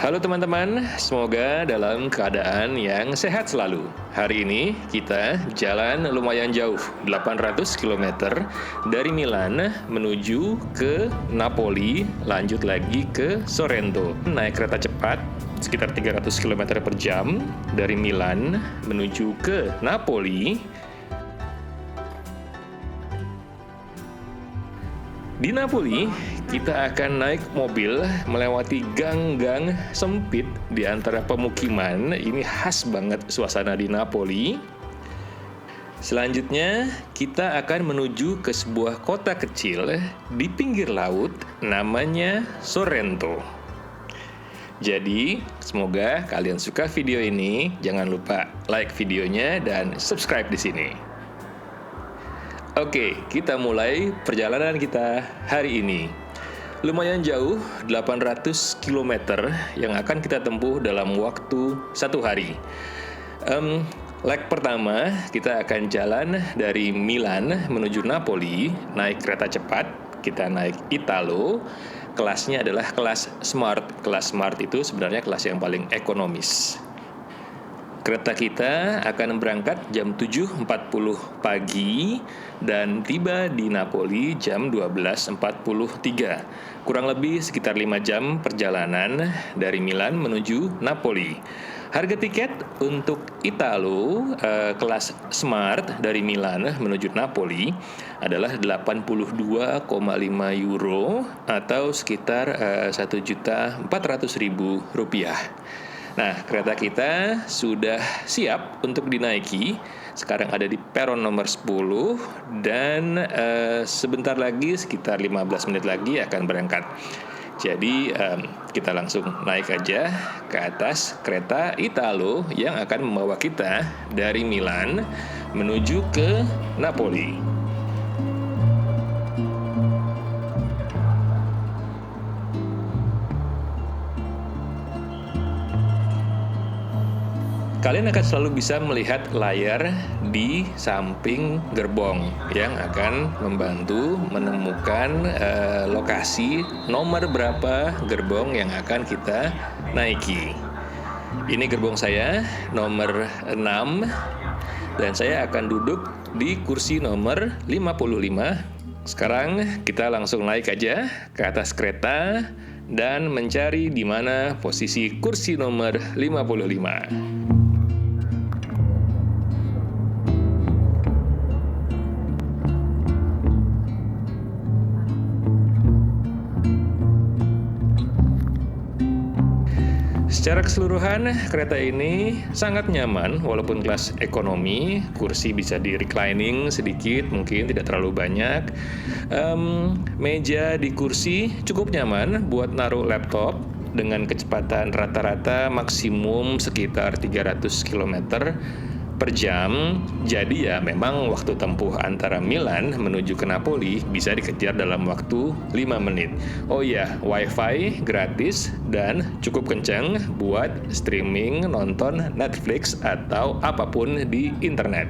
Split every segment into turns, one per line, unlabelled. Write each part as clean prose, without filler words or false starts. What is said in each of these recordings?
Halo teman-teman, semoga dalam keadaan yang sehat selalu. Hari ini kita jalan lumayan jauh, 800 km dari Milan menuju ke Napoli, lanjut lagi ke Sorrento. Naik kereta cepat sekitar 300 km per jam dari Milan menuju ke Napoli. Di Napoli, kita akan naik mobil melewati gang-gang sempit di antara pemukiman. Ini khas banget suasana di Napoli. Selanjutnya, kita akan menuju ke sebuah kota kecil di pinggir laut namanya Sorrento. Jadi, semoga kalian suka video ini. Jangan lupa like videonya dan subscribe di sini. Oke, kita mulai perjalanan kita hari ini. Lumayan jauh, 800 km yang akan kita tempuh dalam waktu 1 hari. Leg pertama, kita akan jalan dari Milan menuju Napoli, naik kereta cepat, kita naik Italo. Kelasnya adalah kelas Smart. Kelas Smart itu sebenarnya kelas yang paling ekonomis. Kereta kita akan berangkat jam 7.40 pagi dan tiba di Napoli jam 12.43. Kurang lebih sekitar 5 jam perjalanan dari Milan menuju Napoli. Harga tiket untuk Italo kelas Smart dari Milan menuju Napoli adalah 82,5 euro atau sekitar 1.400.000 rupiah. Nah, kereta kita sudah siap untuk dinaiki. Sekarang ada di peron nomor 10 dan sebentar lagi, sekitar 15 menit lagi akan berangkat. Jadi kita langsung naik aja ke atas kereta Italo yang akan membawa kita dari Milan menuju ke Napoli. Kalian akan selalu bisa melihat layar di samping gerbong yang akan membantu menemukan lokasi nomor berapa gerbong yang akan kita naiki. Ini gerbong saya, nomor 6, dan saya akan duduk di kursi nomor 55. Sekarang kita langsung naik aja ke atas kereta dan mencari di mana posisi kursi nomor 55. Secara keseluruhan, kereta ini sangat nyaman walaupun kelas ekonomi, kursi bisa di reclining sedikit, mungkin tidak terlalu banyak. Meja di kursi cukup nyaman buat naruh laptop dengan kecepatan rata-rata maksimum sekitar 300 km per jam. Jadi ya memang waktu tempuh antara Milan menuju ke Napoli bisa dikejar dalam waktu 5 menit. Oh iya, wifi gratis dan cukup kencang buat streaming, nonton Netflix atau apapun di internet.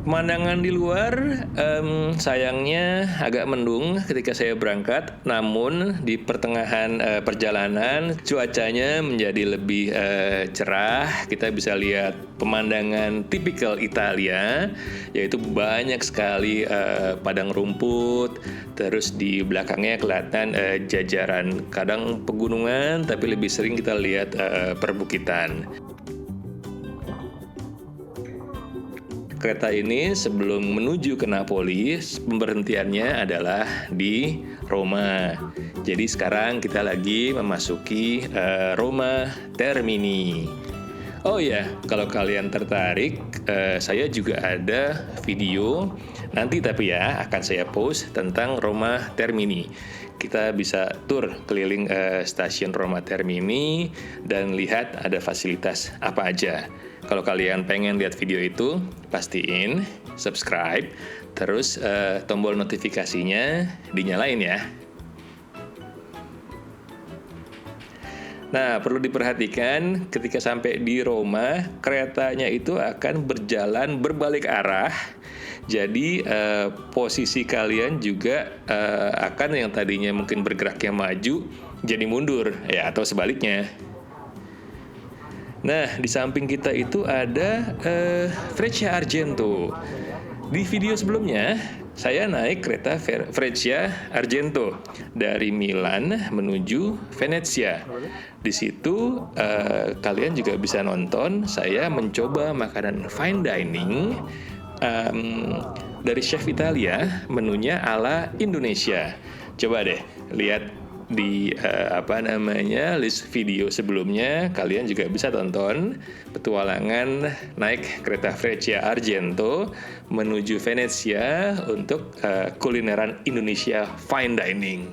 Pemandangan di luar sayangnya agak mendung ketika saya berangkat, namun di pertengahan perjalanan cuacanya menjadi lebih cerah. Kita bisa lihat pemandangan tipikal Italia, yaitu banyak sekali padang rumput, terus di belakangnya kelihatan jajaran kadang pegunungan, tapi lebih sering kita lihat perbukitan. Kereta ini sebelum menuju ke Napoli, pemberhentiannya adalah di Roma. Jadi sekarang kita lagi memasuki Roma Termini. Oh ya, kalau kalian tertarik, saya juga ada video nanti tapi ya akan saya post tentang Roma Termini. Kita bisa tur keliling stasiun Roma Termini dan lihat ada fasilitas apa aja. Kalau kalian pengen lihat video itu, pastiin subscribe, terus tombol notifikasinya dinyalain ya. Nah, perlu diperhatikan ketika sampai di Roma, keretanya itu akan berjalan berbalik arah. Jadi posisi kalian juga akan yang tadinya mungkin bergeraknya maju jadi mundur ya, atau sebaliknya. Nah, di samping kita itu ada Freccia Argento. Di video sebelumnya saya naik kereta Freccia Argento dari Milan menuju Venezia. Di situ kalian juga bisa nonton saya mencoba makanan fine dining dari chef Italia, menunya ala Indonesia. Coba deh lihat di list video sebelumnya, kalian juga bisa tonton petualangan naik kereta Freccia Argento menuju Venezia untuk kulineran Indonesia fine dining.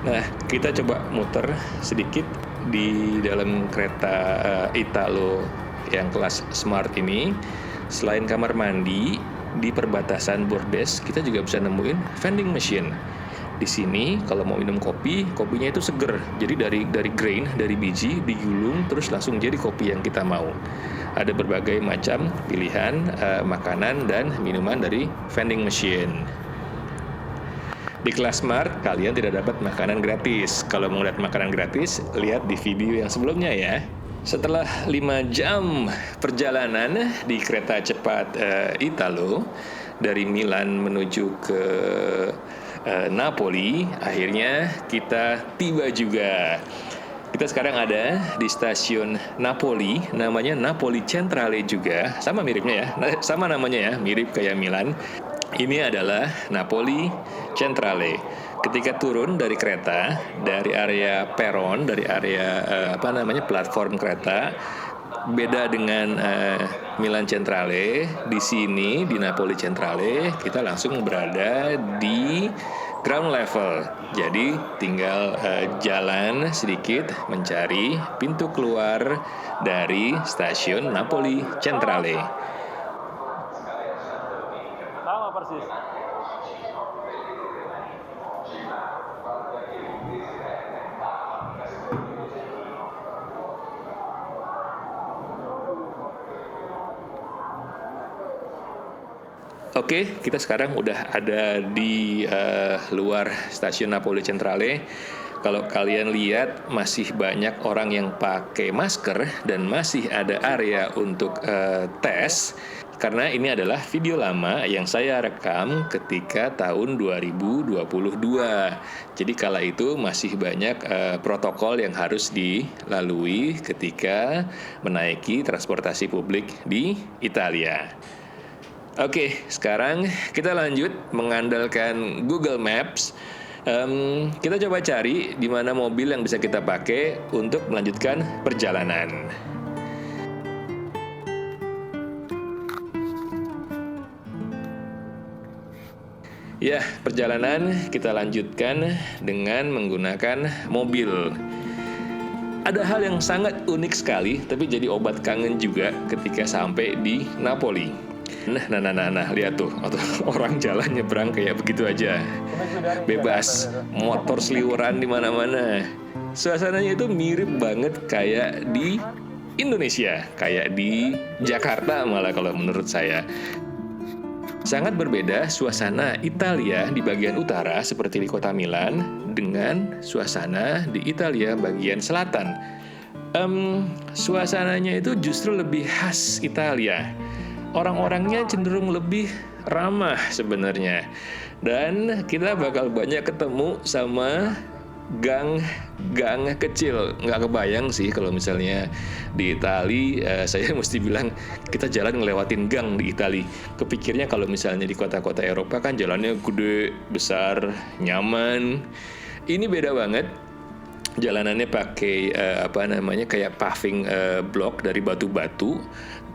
Nah, kita coba muter sedikit di dalam kereta Italo yang kelas Smart ini. Selain kamar mandi, di perbatasan bordes kita juga bisa nemuin vending machine. Di sini kalau mau minum kopi, kopinya itu seger. Jadi dari grain, dari biji digulung terus langsung jadi kopi yang kita mau. Ada berbagai macam pilihan makanan dan minuman dari vending machine. Di kelas Smart kalian tidak dapat makanan gratis. Kalau mau lihat makanan gratis, lihat di video yang sebelumnya ya. Setelah 5 jam perjalanan di kereta cepat Italo dari Milan menuju ke Napoli, akhirnya kita tiba juga. Kita sekarang ada di stasiun Napoli, namanya Napoli Centrale juga, sama miripnya ya, sama namanya ya, mirip kayak Milan. Ini adalah Napoli Centrale. Ketika turun dari kereta, dari area peron, dari area platform kereta, beda dengan Milan Centrale. Di sini di Napoli Centrale kita langsung berada di ground level. Jadi tinggal jalan sedikit mencari pintu keluar dari stasiun Napoli Centrale.
Sama persis.
Oke, kita sekarang udah ada di luar stasiun Napoli Centrale. Kalau kalian lihat masih banyak orang yang pakai masker dan masih ada area untuk tes. Karena ini adalah video lama yang saya rekam ketika tahun 2022. Jadi kala itu masih banyak protokol yang harus dilalui ketika menaiki transportasi publik di Italia. Oke, sekarang kita lanjut mengandalkan Google Maps. Kita coba cari di mana mobil yang bisa kita pakai untuk melanjutkan perjalanan. Ya, perjalanan kita lanjutkan dengan menggunakan mobil. Ada hal yang sangat unik sekali, tapi jadi obat kangen juga ketika sampai di Napoli. Nah, lihat tuh, orang jalan nyebrang kayak begitu aja, bebas, motor seliweran di mana-mana. Suasananya itu mirip banget kayak di Indonesia, kayak di Jakarta malah kalau menurut saya. Sangat berbeda suasana Italia di bagian utara seperti di kota Milan dengan suasana di Italia bagian selatan. Suasananya itu justru lebih khas Italia. Orang-orangnya cenderung lebih ramah sebenarnya. Dan kita bakal banyak ketemu sama gang kecil. Nggak kebayang sih kalau misalnya di Itali, saya mesti bilang kita jalan ngelewatin gang di Itali. Kepikirnya kalau misalnya di kota-kota Eropa kan jalannya gede, besar, nyaman. Ini beda banget. Jalanannya pakai kayak paving block dari batu-batu,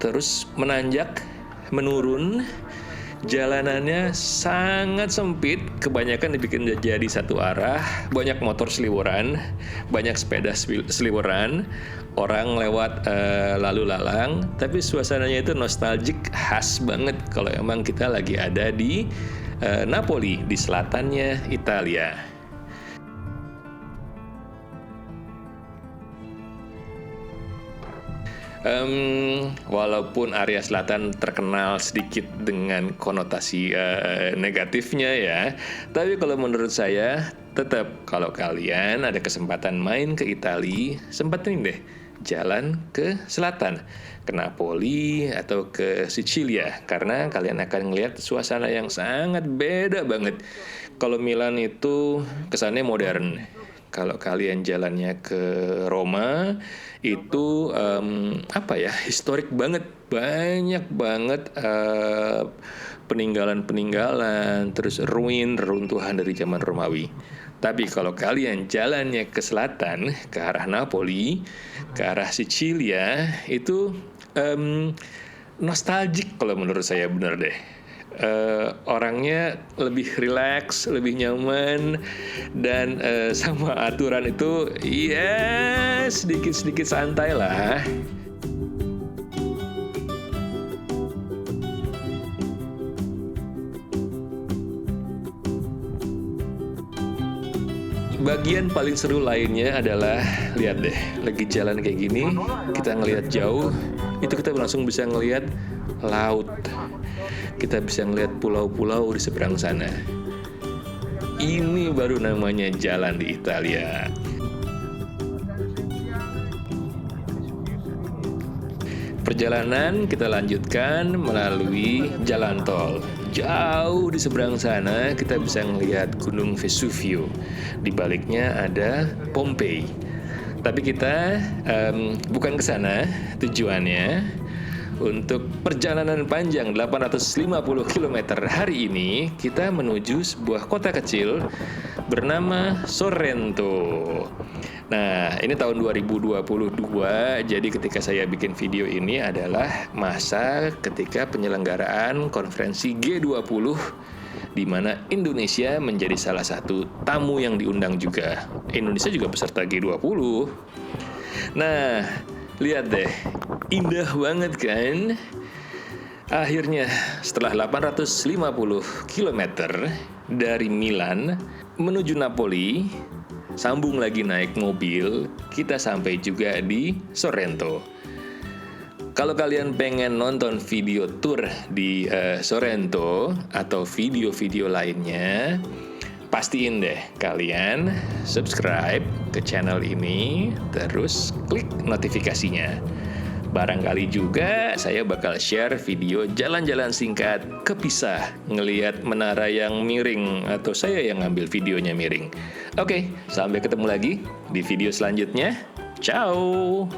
terus menanjak, menurun. Jalanannya sangat sempit, kebanyakan dibikin jadi satu arah, banyak motor seliweran, banyak sepeda seliweran, orang lewat lalu lalang, tapi suasananya itu nostalgic, khas banget kalau emang kita lagi ada di Napoli, di selatannya Italia. Walaupun area selatan terkenal sedikit dengan konotasi negatifnya ya, tapi kalau menurut saya tetap kalau kalian ada kesempatan main ke Italia, sempetin deh jalan ke selatan, ke Napoli atau ke Sicilia, karena kalian akan melihat suasana yang sangat beda banget. Kalau Milan itu kesannya modern. Kalau kalian jalannya ke Roma itu historik banget, banyak banget peninggalan-peninggalan, terus reruntuhan dari zaman Romawi. Tapi kalau kalian jalannya ke selatan, ke arah Napoli, ke arah Sicilia, itu nostalgic kalau menurut saya, bener deh. Orangnya lebih rileks, lebih nyaman, dan sama aturan itu ya sedikit-sedikit santai lah. Bagian paling seru lainnya adalah, lihat deh, lagi jalan kayak gini, kita ngelihat jauh, itu kita langsung bisa ngelihat laut. Kita bisa ngelihat pulau-pulau di seberang sana. Ini baru namanya jalan di Italia. Perjalanan kita lanjutkan melalui jalan tol. Jauh di seberang sana kita bisa melihat Gunung Vesuvio. Di baliknya ada Pompei. Tapi kita bukan ke sana tujuannya. Untuk perjalanan panjang 850 km hari ini, kita menuju sebuah kota kecil bernama Sorrento. Nah, ini tahun 2022, jadi ketika saya bikin video ini adalah masa ketika penyelenggaraan konferensi G20, di mana Indonesia menjadi salah satu tamu yang diundang juga. Indonesia juga peserta G20. Nah, lihat deh, indah banget kan? Akhirnya setelah 850 km dari Milan menuju Napoli, sambung lagi naik mobil, kita sampai juga di Sorrento. Kalau kalian pengen nonton video tour di Sorrento atau video-video lainnya, pastiin deh kalian subscribe ke channel ini, terus klik notifikasinya. Barangkali juga saya bakal share video jalan-jalan singkat ke Pisa, ngelihat menara yang miring, atau saya yang ngambil videonya miring. Oke, sampai ketemu lagi di video selanjutnya. Ciao!